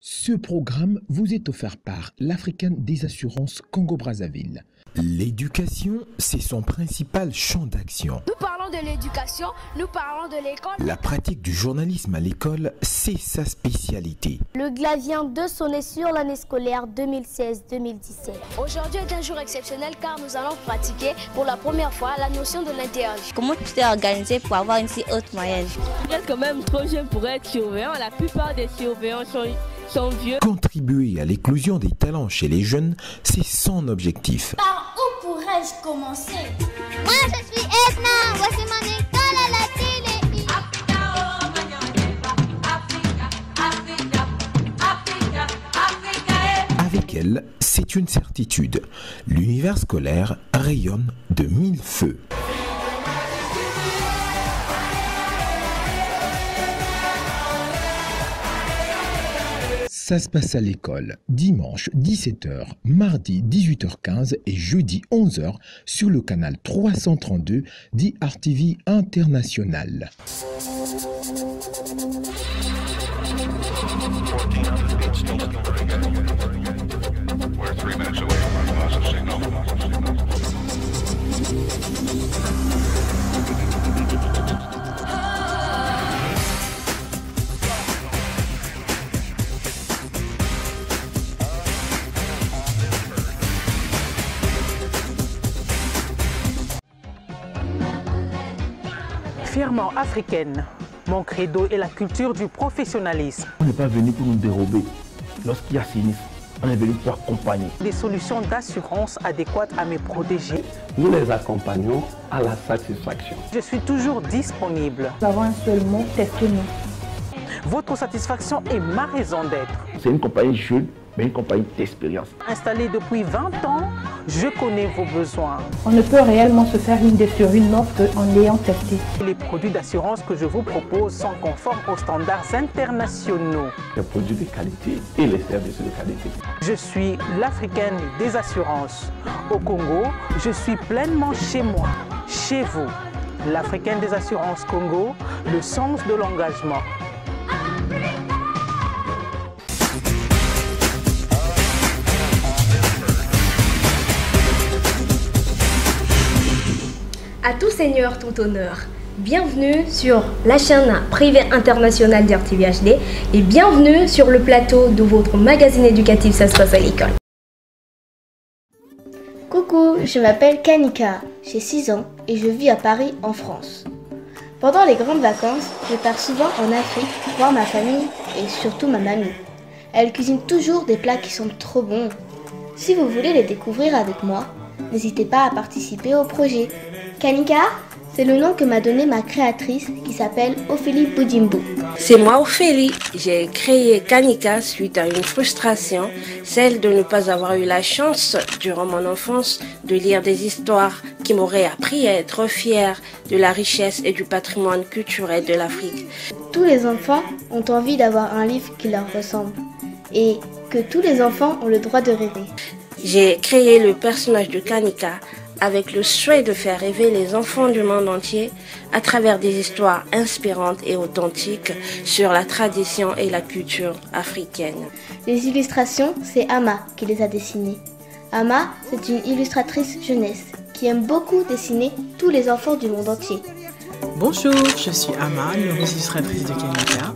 Ce programme vous est offert par l'Africaine des assurances Congo-Brazzaville. L'éducation, c'est son principal champ d'action. Nous parlons de l'éducation, nous parlons de l'école. La pratique du journalisme à l'école, c'est sa spécialité. Le GLA vient de sonner sur l'année scolaire 2016-2017. Aujourd'hui est un jour exceptionnel car nous allons pratiquer pour la première fois la notion de l'interview. Comment tu t'es organisé pour avoir une si haute moyenne? Vous êtes quand même trop jeune pour être surveillant. La plupart des surveillants sont vieux. Contribuer à l'éclosion des talents chez les jeunes, c'est son objectif. Par où pourrais-je commencer? Moi je suis Edna, voici mon école à la télé. Avec elle, c'est une certitude. L'univers scolaire rayonne de mille feux. Ça se passe à l'école, dimanche 17h, mardi 18h15 et jeudi 11h sur le canal 332 d'IRTV International. Fièrement africaine, mon credo est la culture du professionnalisme. On n'est pas venu pour nous dérober. Lorsqu'il y a sinistre, on est venu pour accompagner. Des solutions d'assurance adéquates à mes protégés. Nous les accompagnons à la satisfaction. Je suis toujours disponible. Nous avons un seul mot, testez-nous. Votre satisfaction est ma raison d'être. C'est une compagnie jeune, mais une compagnie d'expérience. Installée depuis 20 ans, je connais vos besoins. On ne peut réellement se faire une idée sur une offre qu'en l'ayant testé. Les produits d'assurance que je vous propose sont conformes aux standards internationaux. Les produits de qualité et les services de qualité. Je suis l'Africaine des assurances. Au Congo, je suis pleinement chez moi, chez vous. L'Africaine des assurances Congo, le sens de l'engagement. À tout seigneur, tout honneur. Bienvenue sur la chaîne privée internationale d'IRTV HD et bienvenue sur le plateau de votre magazine éducatif Ça se passe à l'école. Coucou, je m'appelle Kanika, j'ai 6 ans et je vis à Paris en France. Pendant les grandes vacances, je pars souvent en Afrique voir ma famille et surtout ma mamie. Elle cuisine toujours des plats qui sont trop bons. Si vous voulez les découvrir avec moi, n'hésitez pas à participer au projet. Kanika, c'est le nom que m'a donné ma créatrice qui s'appelle Ophélie Boudimbo. C'est moi Ophélie. J'ai créé Kanika suite à une frustration, celle de ne pas avoir eu la chance durant mon enfance de lire des histoires qui m'auraient appris à être fière de la richesse et du patrimoine culturel de l'Afrique. Tous les enfants ont envie d'avoir un livre qui leur ressemble et que tous les enfants ont le droit de rêver. J'ai créé le personnage de Kanika avec le souhait de faire rêver les enfants du monde entier à travers des histoires inspirantes et authentiques sur la tradition et la culture africaine. Les illustrations, c'est Ama qui les a dessinées. Ama, c'est une illustratrice jeunesse qui aime beaucoup dessiner tous les enfants du monde entier. Bonjour, je suis Ama, l'illustratrice de Kanika.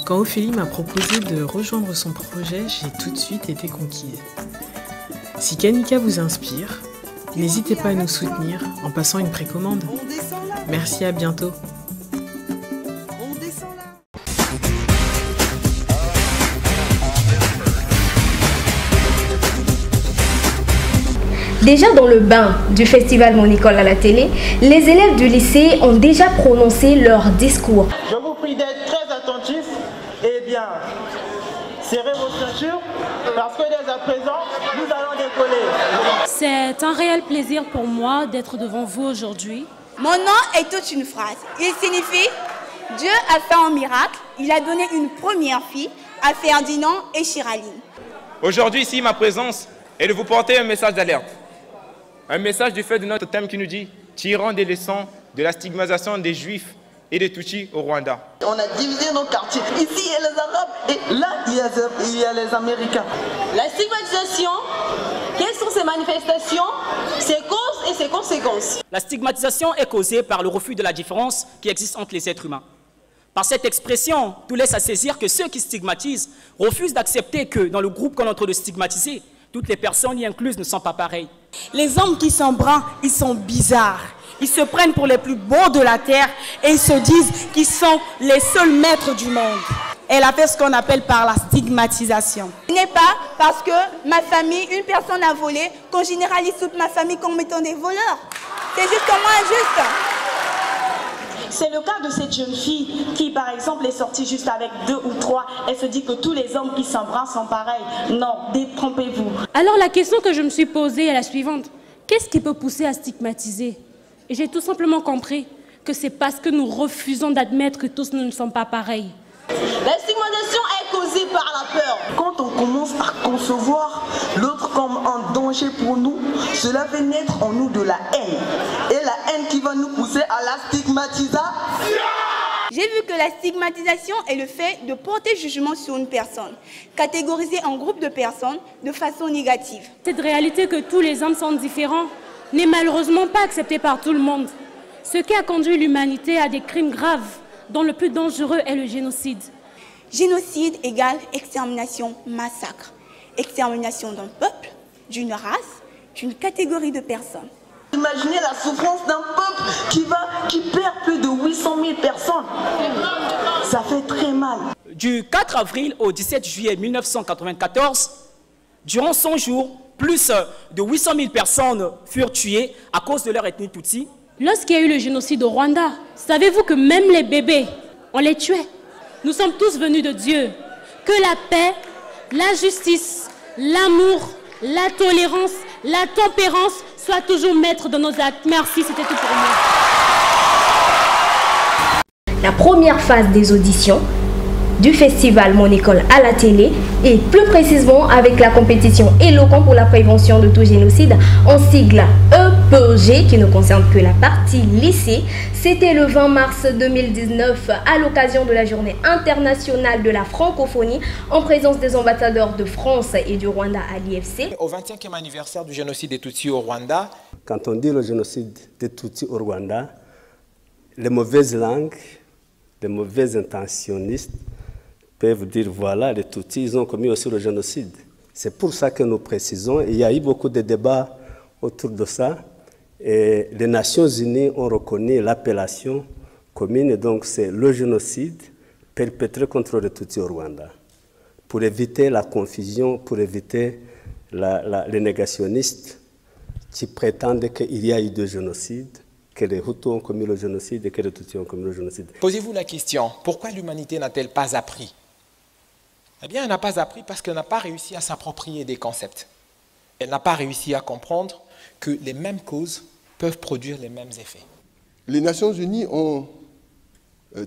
Quand Ophélie m'a proposé de rejoindre son projet, j'ai tout de suite été conquise. Si Kanika vous inspire, n'hésitez pas à nous soutenir en passant une précommande. Merci, à bientôt. Déjà dans le bain du festival Mon école à la télé, les élèves du lycée ont déjà prononcé leur discours. Je vous prie d'être très attentifs et bien serrez vos ceintures parce que dès à présent, nous allons décoller. C'est un réel plaisir pour moi d'être devant vous aujourd'hui. Mon nom est toute une phrase. Il signifie Dieu a fait un miracle. Il a donné une première fille à Ferdinand et Chiraline. Aujourd'hui, ici, ma présence est de vous porter un message d'alerte. Un message du fait de notre thème qui nous dit « Tirant des leçons de la stigmatisation des Juifs et des Tutsis au Rwanda ». On a divisé nos quartiers. Ici, il y a les Arabes et là, il y il y a les Américains. La stigmatisation, quelles sont ses manifestations, ses causes et ses conséquences? La stigmatisation est causée par le refus de la différence qui existe entre les êtres humains. Par cette expression, tout laisse à saisir que ceux qui stigmatisent refusent d'accepter que dans le groupe qu'on est en train de stigmatiser, toutes les personnes y incluses ne sont pas pareilles. Les hommes qui sont bruns, ils sont bizarres. Ils se prennent pour les plus beaux de la terre et ils se disent qu'ils sont les seuls maîtres du monde. Elle a fait ce qu'on appelle par la stigmatisation. Ce n'est pas parce que ma famille, une personne a volé, qu'on généralise toute ma famille comme étant des voleurs. C'est justement injuste. C'est le cas de cette jeune fille qui, par exemple, est sortie juste avec 2 ou 3. Elle se dit que tous les hommes qui sont bruns sont pareils. Non, détrompez-vous. Alors la question que je me suis posée est la suivante. Qu'est-ce qui peut pousser à stigmatiser? Et j'ai tout simplement compris que c'est parce que nous refusons d'admettre que tous nous ne sommes pas pareils. La stigmatisation est causée par la peur. Quand on commence à concevoir l'autre comme un danger pour nous, cela fait naître en nous de la haine. Et la haine qui va nous pousser à la stigmatisation. J'ai vu que la stigmatisation est le fait de porter jugement sur une personne, catégoriser un groupe de personnes de façon négative. Cette réalité que tous les hommes sont différents n'est malheureusement pas acceptée par tout le monde. Ce qui a conduit l'humanité à des crimes graves, dont le plus dangereux est le génocide. Génocide égale extermination, massacre. Extermination d'un peuple, d'une race, d'une catégorie de personnes. Imaginez la souffrance d'un peuple qui perd plus de 800 000 personnes. Ça fait très mal. Du 4 avril au 17 juillet 1994, durant 100 jours, plus de 800 000 personnes furent tuées à cause de leur ethnie Tutsi. Lorsqu'il y a eu le génocide au Rwanda, savez-vous que même les bébés, on les tuait? Nous sommes tous venus de Dieu. Que la paix, la justice, l'amour, la tolérance, la tempérance soient toujours maîtres de nos actes. Merci, c'était tout pour moi. La première phase des auditions du festival Mon École à la télé et plus précisément avec la compétition Éloquent pour la prévention de tout génocide en sigle EPG qui ne concerne que la partie lycée. C'était le 20 mars 2019 à l'occasion de la journée internationale de la francophonie en présence des ambassadeurs de France et du Rwanda à l'IFC. Au 25e anniversaire du génocide des Tutsis au Rwanda. Quand on dit le génocide des Tutsis au Rwanda, les mauvaises langues, les mauvais intentionnistes peuvent dire voilà, les Tutsis, ils ont commis aussi le génocide. C'est pour ça que nous précisons, il y a eu beaucoup de débats autour de ça, et les Nations Unies ont reconnu l'appellation commune, et donc c'est le génocide perpétré contre les Tutsis au Rwanda. Pour éviter la confusion, pour éviter les négationnistes qui prétendent qu'il y a eu deux génocides, que les Hutus ont commis le génocide et que les Tutsis ont commis le génocide. Posez-vous la question, pourquoi l'humanité n'a-t-elle pas appris? Eh bien, elle n'a pas appris parce qu'elle n'a pas réussi à s'approprier des concepts. Elle n'a pas réussi à comprendre que les mêmes causes peuvent produire les mêmes effets. Les Nations Unies ont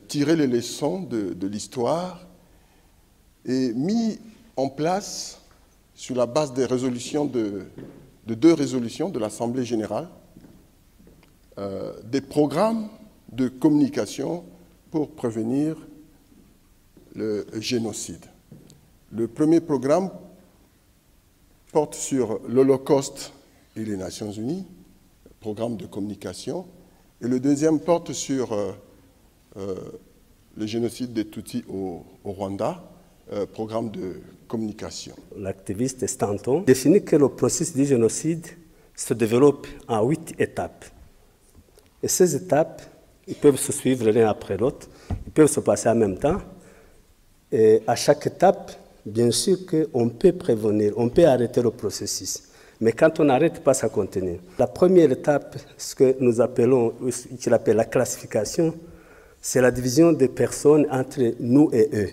tiré les leçons de l'histoire et mis en place, sur la base des résolutions de 2 résolutions de l'Assemblée générale, des programmes de communication pour prévenir le génocide. Le premier programme porte sur l'Holocauste et les Nations Unies, programme de communication, et le deuxième porte sur le génocide des Tutsis au Rwanda, programme de communication. L'activiste Stanton définit que le processus du génocide se développe en 8 étapes. Et ces étapes, ils peuvent se suivre l'un après l'autre, ils peuvent se passer en même temps. Et à chaque étape, bien sûr qu'on peut prévenir, on peut arrêter le processus. Mais quand on n'arrête pas, ça continue. La première étape, ce que nous appelons, qu'il appelle la classification, c'est la division des personnes entre nous et eux,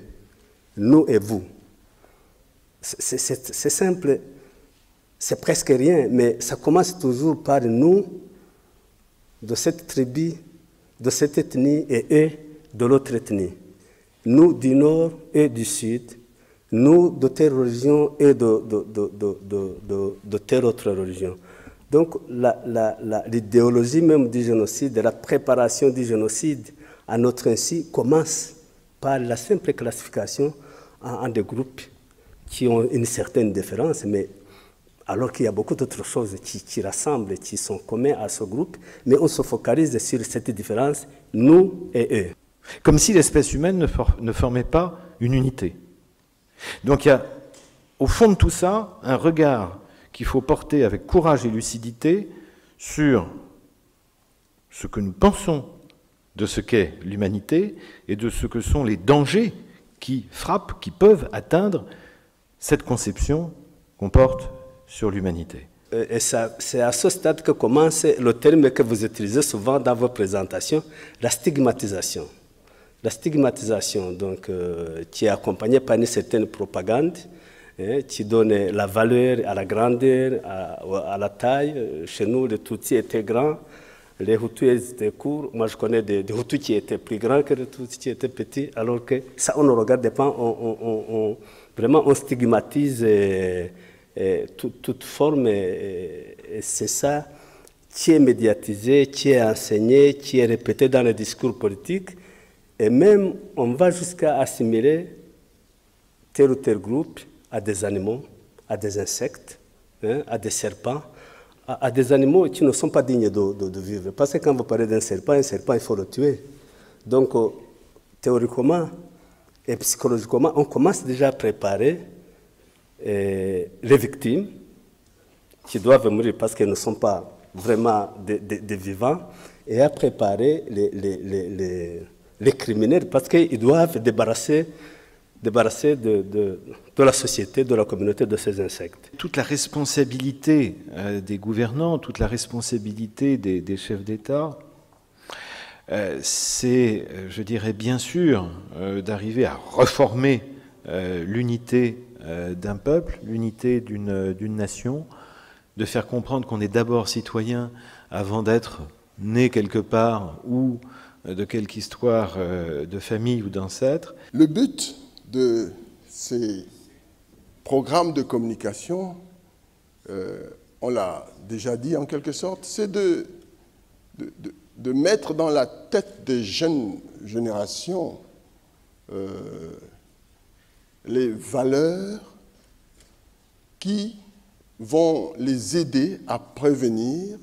nous et vous. C'est simple, c'est presque rien, mais ça commence toujours par nous, de cette tribu, de cette ethnie, et eux de l'autre ethnie. Nous du nord et du sud, nous de telle religion et de telle autre religion. Donc l'idéologie même du génocide, la préparation du génocide à notre insu commence par la simple classification en des groupes qui ont une certaine différence, mais alors qu'il y a beaucoup d'autres choses qui rassemblent, qui sont communes à ce groupe, mais on se focalise sur cette différence, nous et eux. Comme si l'espèce humaine ne formait pas une unité. Donc il y a, au fond de tout ça, un regard qu'il faut porter avec courage et lucidité sur ce que nous pensons de ce qu'est l'humanité et de ce que sont les dangers qui frappent, qui peuvent atteindre cette conception qu'on porte sur l'humanité. Et c'est à ce stade que commence le terme que vous utilisez souvent dans vos présentations, la stigmatisation. La stigmatisation, donc, qui est accompagnée par une certaine propagande, qui donne la valeur à la grandeur, à la taille. Chez nous, les Tutsis étaient grands, les Hutus étaient courts. Moi, je connais des Hutus qui étaient plus grands que les Tutsis qui étaient petits, alors que ça, on ne regarde pas, vraiment, on stigmatise toute forme, et c'est ça qui est médiatisé, qui est enseigné, qui est répété dans les discours politiques, et même on va jusqu'à assimiler tel ou tel groupe à des animaux, à des insectes, à des serpents, à des animaux qui ne sont pas dignes de vivre. Parce que quand vous parlez d'un serpent, il faut le tuer. Donc, théoriquement et psychologiquement, on commence déjà à préparer les victimes qui doivent mourir parce qu'elles ne sont pas vraiment des vivants, et à préparer les criminels parce qu'ils doivent débarrasser de la société, de la communauté de ces insectes. Toute la responsabilité des gouvernants, toute la responsabilité des chefs d'État, c'est, je dirais bien sûr, d'arriver à reformer l'unité d'un peuple, l'unité d'une nation, de faire comprendre qu'on est d'abord citoyen avant d'être né quelque part ou de quelque histoire de famille ou d'ancêtre. Le but de ces programmes de communication, on l'a déjà dit en quelque sorte, c'est de mettre dans la tête des jeunes générations les valeurs qui vont les aider à prévenir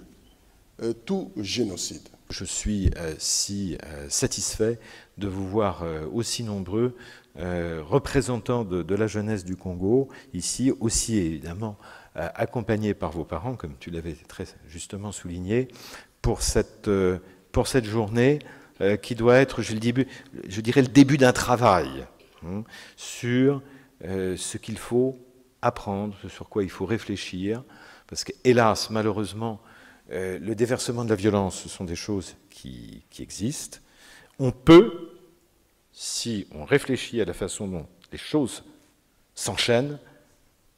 tout génocide. Je suis si satisfait de vous voir aussi nombreux représentants de la jeunesse du Congo, ici aussi évidemment accompagnés par vos parents, comme tu l'avais très justement souligné, pour cette journée qui doit être, je dirais, le début d'un travail sur ce qu'il faut apprendre, sur quoi il faut réfléchir, parce que hélas, malheureusement, le déversement de la violence, ce sont des choses qui existent. On peut, si on réfléchit à la façon dont les choses s'enchaînent,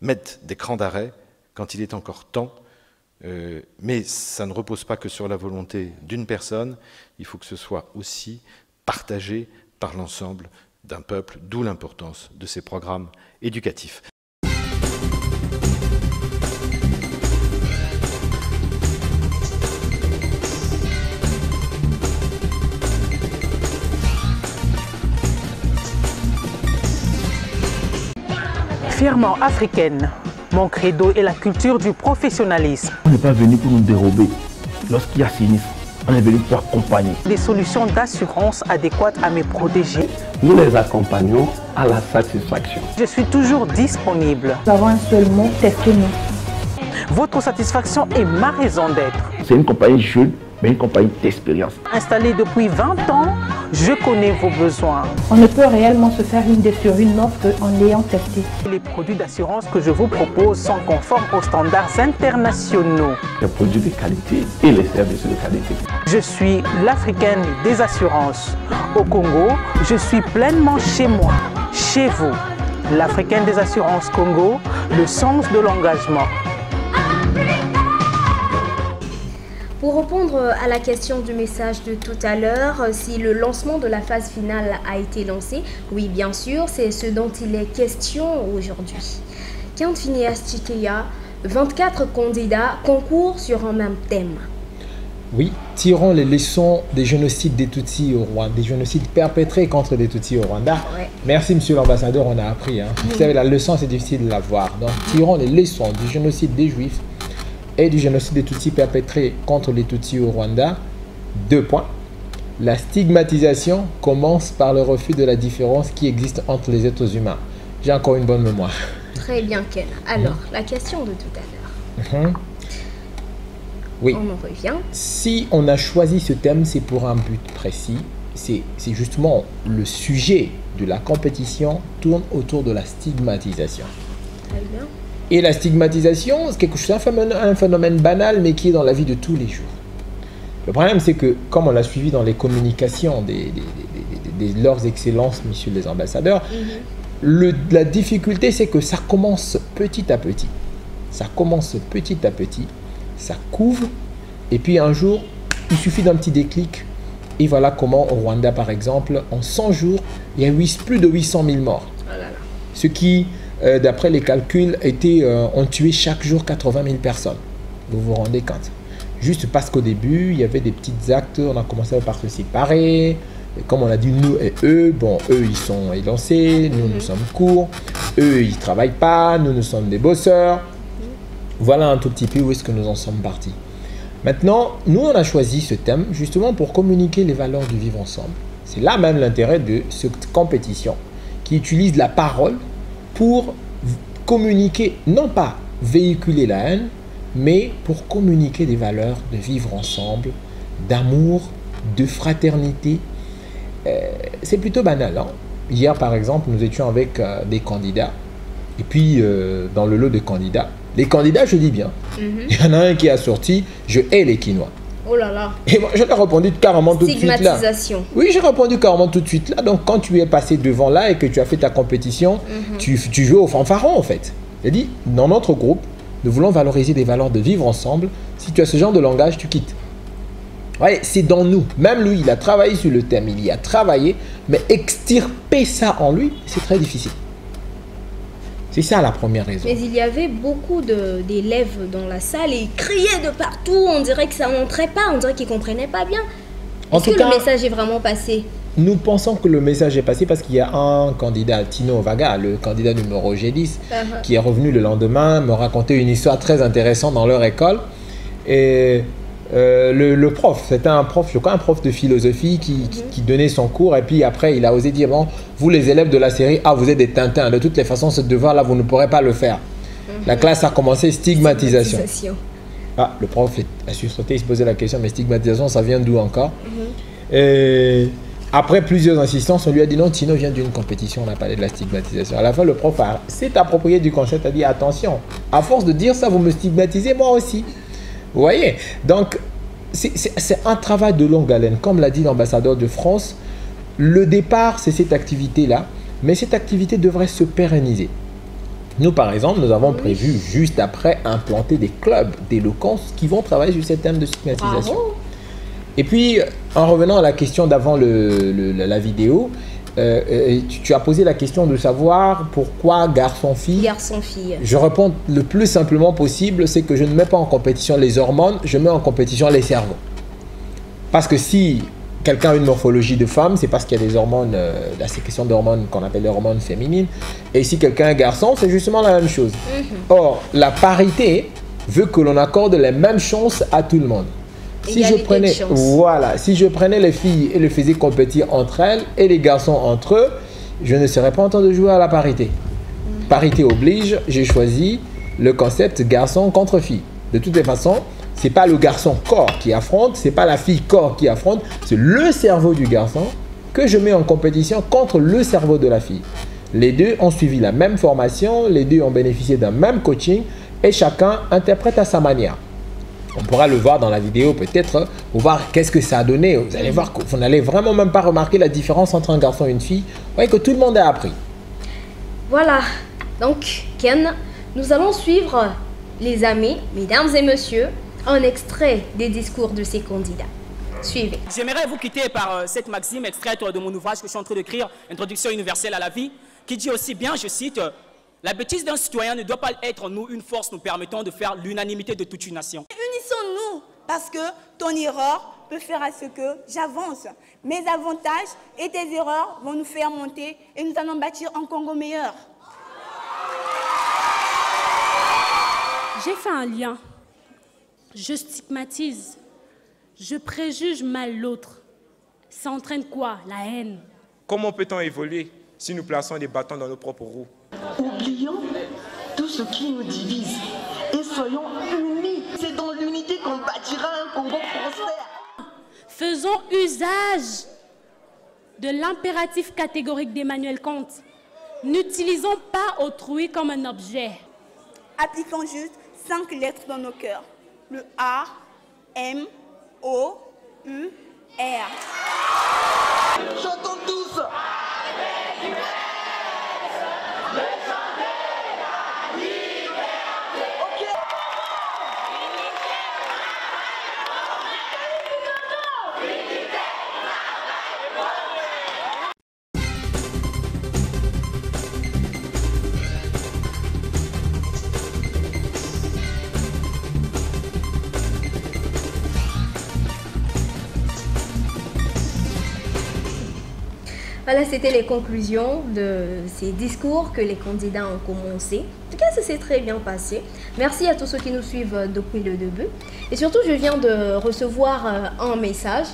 mettre des crans d'arrêt quand il est encore temps, mais ça ne repose pas que sur la volonté d'une personne, il faut que ce soit aussi partagé par l'ensemble d'un peuple, d'où l'importance de ces programmes éducatifs. Fièrement africaine, mon credo est la culture du professionnalisme. On n'est pas venu pour nous dérober. Lorsqu'il y a sinistre, on est venu pour accompagner. Des solutions d'assurance adéquates à mes protégés. Nous les accompagnons à la satisfaction. Je suis toujours disponible. Nous avons un seul mot, testez-nous. Votre satisfaction est ma raison d'être. C'est une compagnie jeune, mais une compagnie d'expérience. Installée depuis 20 ans, je connais vos besoins. On ne peut réellement se faire une idée sur une offre qu'en l'ayant testé. Les produits d'assurance que je vous propose sont conformes aux standards internationaux. Les produits de qualité et les services de qualité. Je suis l'Africaine des assurances. Au Congo, je suis pleinement chez moi, chez vous. L'Africaine des assurances Congo, le sens de l'engagement. Pour répondre à la question du message de tout à l'heure, si le lancement de la phase finale a été lancé, oui bien sûr, c'est ce dont il est question aujourd'hui. Quand Phineas Chikeya, 24 candidats concourent sur un même thème. Oui, tirons les leçons des génocides des Tutsis au Rwanda, des génocides perpétrés contre les Tutsis au Rwanda. Ouais. Merci, monsieur l'ambassadeur, on a appris. Hein. Vous savez, la leçon, c'est difficile de la voir. Donc, tirons les leçons du génocide des Juifs et du génocide des Tutsis perpétrés contre les Tutsis au Rwanda. 2 points. La stigmatisation commence par le refus de la différence qui existe entre les êtres humains. J'ai encore une bonne mémoire. Très bien, Ken. Alors, la question de tout à l'heure. Oui. On en revient. Si on a choisi ce thème, c'est pour un but précis. C'est justement le sujet de la compétition tourne autour de la stigmatisation. Très bien. Et la stigmatisation, c'est quelque chose, un phénomène banal, mais qui est dans la vie de tous les jours. Le problème, c'est que, comme on l'a suivi dans les communications de leurs excellences, messieurs les ambassadeurs, la difficulté, c'est que ça commence petit à petit. Ça commence petit à petit. Ça couvre, et puis un jour, il suffit d'un petit déclic, et voilà comment au Rwanda, par exemple, en 100 jours, il y a plus de 800 000 morts. Oh là là. Ce qui, d'après les calculs, ont tué chaque jour 80 000 personnes. Vous vous rendez compte? Juste parce qu'au début, il y avait des petits actes, on a commencé par se séparer, et comme on a dit nous et eux, bon, eux ils sont élancés, nous sommes courts, eux ils ne travaillent pas, nous sommes des bosseurs. Voilà un tout petit peu où est-ce que nous en sommes partis. Maintenant, nous, on a choisi ce thème justement pour communiquer les valeurs du vivre ensemble. C'est là même l'intérêt de cette compétition qui utilise la parole pour communiquer, non pas véhiculer la haine, mais pour communiquer des valeurs de vivre ensemble, d'amour, de fraternité. C'est plutôt banal. Hein? Hier, par exemple, nous étions avec des candidats. Et puis, dans le lot de candidats, les candidats, je dis bien, il y en a un qui a sorti « Je hais les Quinois ». Oh là là. Et moi, je l'ai répondu carrément tout de suite là. Stigmatisation. Oui, j'ai répondu carrément tout de suite là. Donc, quand tu es passé devant là et que tu as fait ta compétition, tu joues au fanfaron en fait. J'ai dit, dans notre groupe, nous voulons valoriser des valeurs de vivre ensemble. Si tu as ce genre de langage, tu quittes. Ouais, c'est dans nous. Même lui, il a travaillé sur le thème, il y a travaillé, mais extirper ça en lui, c'est très difficile. C'est ça la première raison. Mais il y avait beaucoup d'élèves dans la salle et ils criaient de partout. On dirait que ça n'entrait pas, on dirait qu'ils ne comprenaient pas bien. Est-ce que le message est vraiment passé? Nous pensons que le message est passé parce qu'il y a un candidat, Tino Vaga, le candidat numéro G10, qui est revenu le lendemain me raconter une histoire très intéressante dans leur école. Et le prof, c'était un prof, je crois un prof de philosophie qui donnait son cours et puis après il a osé dire bon, vous les élèves de la série, ah vous êtes des tintins, de toutes les façons ce devoir là vous ne pourrez pas le faire. La classe a commencé stigmatisation. Ah, le prof a sursauté, il se posait la question mais stigmatisation ça vient d'où encore? Et après plusieurs insistances on lui a dit non, Tino vient d'une compétition, on a parlé de la stigmatisation. À la fin le prof s'est approprié du concept, a dit attention, à force de dire ça vous me stigmatisez moi aussi. Vous voyez, donc c'est un travail de longue haleine. Comme l'a dit l'ambassadeur de France, le départ, c'est cette activité-là, mais cette activité devrait se pérenniser. Nous, par exemple, nous avons prévu juste après implanter des clubs d'éloquence qui vont travailler sur ce thème de stigmatisation. Bravo. Et puis, en revenant à la question d'avant la vidéo, tu as posé la question de savoir pourquoi garçon-fille. Garçon-fille. Je réponds le plus simplement possible, c'est que je ne mets pas en compétition les hormones, je mets en compétition les cerveaux. Parce que si quelqu'un a une morphologie de femme, c'est parce qu'il y a des hormones, la sécrétion d'hormones qu'on appelle les hormones féminines. Et si quelqu'un est garçon, c'est justement la même chose. Or, la parité veut que l'on accorde les mêmes chances à tout le monde. Si je prenais les filles et les faisais compétir entre elles et les garçons entre eux, je ne serais pas en train de jouer à la parité. Parité oblige, j'ai choisi le concept garçon contre fille. De toutes les façons, ce n'est pas le garçon corps qui affronte, ce n'est pas la fille corps qui affronte, c'est le cerveau du garçon que je mets en compétition contre le cerveau de la fille. Les deux ont suivi la même formation, les deux ont bénéficié d'un même coaching et chacun interprète à sa manière. On pourra le voir dans la vidéo peut-être, pour voir qu'est-ce que ça a donné. Vous allez voir que vous n'allez vraiment même pas remarquer la différence entre un garçon et une fille. Vous voyez que tout le monde a appris. Voilà, donc Ken, nous allons suivre, les amis, mesdames et messieurs, un extrait des discours de ces candidats. Suivez. J'aimerais vous quitter par cette maxime extraite de mon ouvrage que je suis en train d'écrire, Introduction universelle à la vie, qui dit aussi bien, je cite, « La bêtise d'un citoyen ne doit pas être en nous une force nous permettant de faire l'unanimité de toute une nation. » Unissons-nous, parce que ton erreur peut faire à ce que j'avance. Mes avantages et tes erreurs vont nous faire monter et nous allons bâtir un Congo meilleur. J'ai fait un lien. Je stigmatise. Je préjuge mal l'autre. Ça entraîne quoi? La haine. Comment peut-on évoluer si nous plaçons des bâtons dans nos propres roues? Oublions tout ce qui nous divise et soyons unis. C'est dans l'unité qu'on bâtira un Congo prospère. Faisons usage de l'impératif catégorique d'Emmanuel Kant. N'utilisons pas autrui comme un objet. Appliquons juste 5 lettres dans nos cœurs. Le A, M, O, U, R. Chantons tous. Voilà, c'était les conclusions de ces discours que les candidats ont commencé. En tout cas, ça s'est très bien passé. Merci à tous ceux qui nous suivent depuis le début. Et surtout, je viens de recevoir un message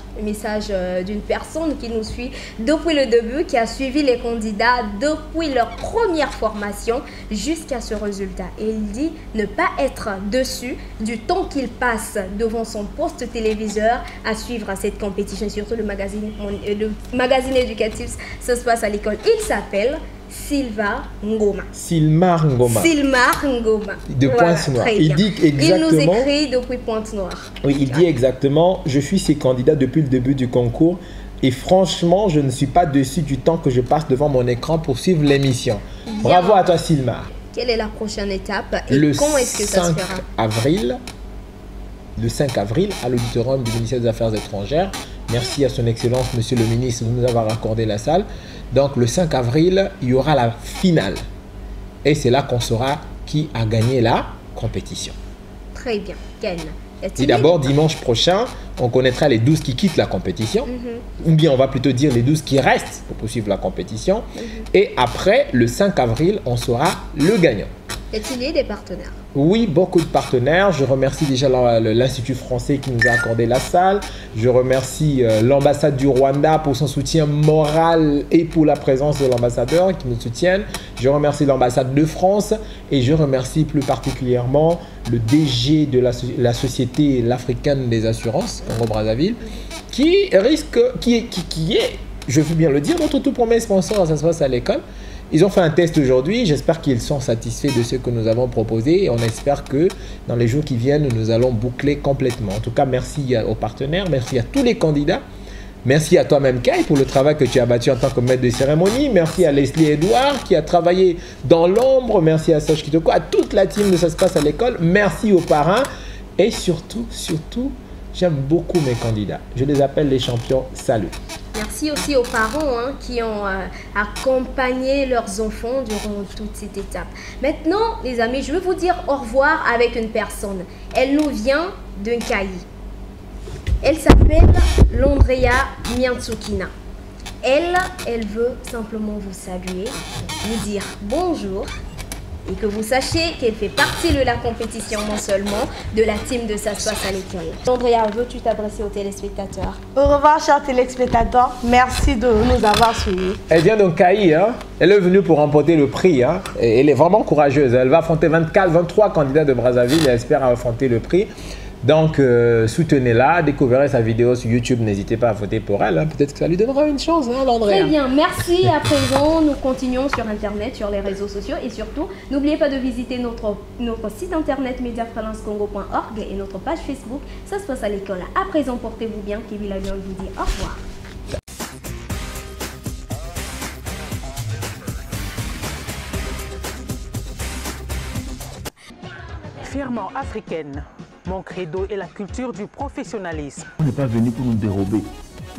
d'une personne qui nous suit depuis le début, qui a suivi les candidats depuis leur première formation jusqu'à ce résultat. Et il dit ne pas être déçu du temps qu'il passe devant son poste téléviseur à suivre cette compétition, surtout le magazine éducatif. Ça se passe à l'école. Il s'appelle Silva Ngoma. Silmar Ngoma. Silmar Ngoma. De Pointe-Noire. Il dit exactement. Il nous écrit depuis Pointe-Noire. Oui, il dit exactement. Je suis ses candidats depuis le début du concours et franchement, je ne suis pas déçu du temps que je passe devant mon écran pour suivre l'émission. Bravo à toi, Silmar. Quelle est la prochaine étape et quand est-ce que ça se fera? Le 5 avril, à l'auditorium du ministère des Affaires étrangères. Merci à son Excellence, Monsieur le Ministre, de nous avoir accordé la salle. Donc, le 5 avril, il y aura la finale. Et c'est là qu'on saura qui a gagné la compétition. Très bien. Ken. Et d'abord, dimanche prochain, on connaîtra les 12 qui quittent la compétition. Ou bien, on va plutôt dire les 12 qui restent pour poursuivre la compétition. Et après, le 5 avril, on saura le gagnant. Est-il y a des partenaires? Oui, beaucoup de partenaires. Je remercie déjà l'Institut français qui nous a accordé la salle. Je remercie l'ambassade du Rwanda pour son soutien moral et pour la présence de l'ambassadeur qui nous soutiennent. Je remercie l'ambassade de France et je remercie plus particulièrement le DG de la société l'Africaine des assurances, Congo-Brazzaville, qui est, je veux bien le dire, notre tout premier sponsor, ça se passe à l'école. Ils ont fait un test aujourd'hui, j'espère qu'ils sont satisfaits de ce que nous avons proposé et on espère que dans les jours qui viennent, nous allons boucler complètement. En tout cas, merci aux partenaires, merci à tous les candidats. Merci à toi-même, Kai, pour le travail que tu as battu en tant que maître de cérémonie. Merci à Leslie Edouard qui a travaillé dans l'ombre. Merci à Serge Kitoko, à toute la team de Ça se passe à l'école. Merci aux parrains et surtout, j'aime beaucoup mes candidats. Je les appelle les champions. Salut. Merci aussi aux parents qui ont accompagné leurs enfants durant toute cette étape. Maintenant, les amis, je vais vous dire au revoir avec une personne. Elle nous vient d'un Caï. Elle s'appelle Landrea Miantsukina. Elle veut simplement vous saluer, vous dire bonjour et que vous sachiez qu'elle fait partie de la compétition, non seulement de la team de Ça se passe à l'école. Andrea, veux-tu t'adresser aux téléspectateurs? Au revoir, chers téléspectateurs. Merci de nous avoir suivis. Elle vient d'un Caï, elle est venue pour remporter le prix. Et elle est vraiment courageuse. Elle va affronter 23 candidats de Brazzaville et elle espère affronter le prix. Donc, soutenez-la, découvrez sa vidéo sur YouTube, n'hésitez pas à voter pour elle. Peut-être que ça lui donnera une chance, Landrea. Très bien, merci. À présent, nous continuons sur Internet, sur les réseaux sociaux et surtout, n'oubliez pas de visiter notre site internet mediafreelancecongo.org et notre page Facebook, Ça se passe à l'école. À présent, portez-vous bien, Kevin Lavion vous dit au revoir. Fièrement africaine. Mon credo est la culture du professionnalisme. On n'est pas venu pour nous dérober.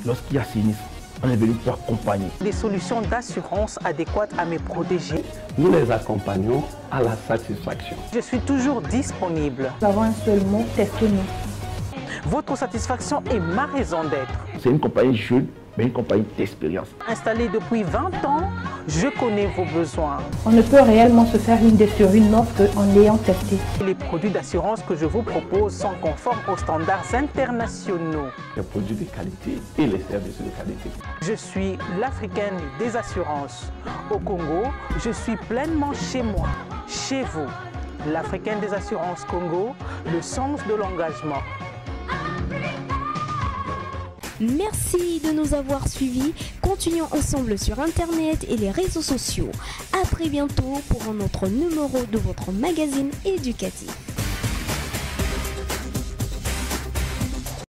Lorsqu'il y a sinistre, on est venu pour accompagner. Des solutions d'assurance adéquates à mes protégés. Nous les accompagnons à la satisfaction. Je suis toujours disponible. Nous avons un seul mot, testez-nous. Votre satisfaction est ma raison d'être. C'est une compagnie jeune, mais une compagnie d'expérience. Installée depuis 20 ans, je connais vos besoins. On ne peut réellement se faire une idée sur une offre qu'en l'ayant testé. Les produits d'assurance que je vous propose sont conformes aux standards internationaux. Les produits de qualité et les services de qualité. Je suis l'Africaine des assurances. Au Congo, je suis pleinement chez moi, chez vous. L'Africaine des assurances Congo, le sens de l'engagement. Merci de nous avoir suivis. Continuons ensemble sur Internet et les réseaux sociaux. À très bientôt pour un autre numéro de votre magazine éducatif.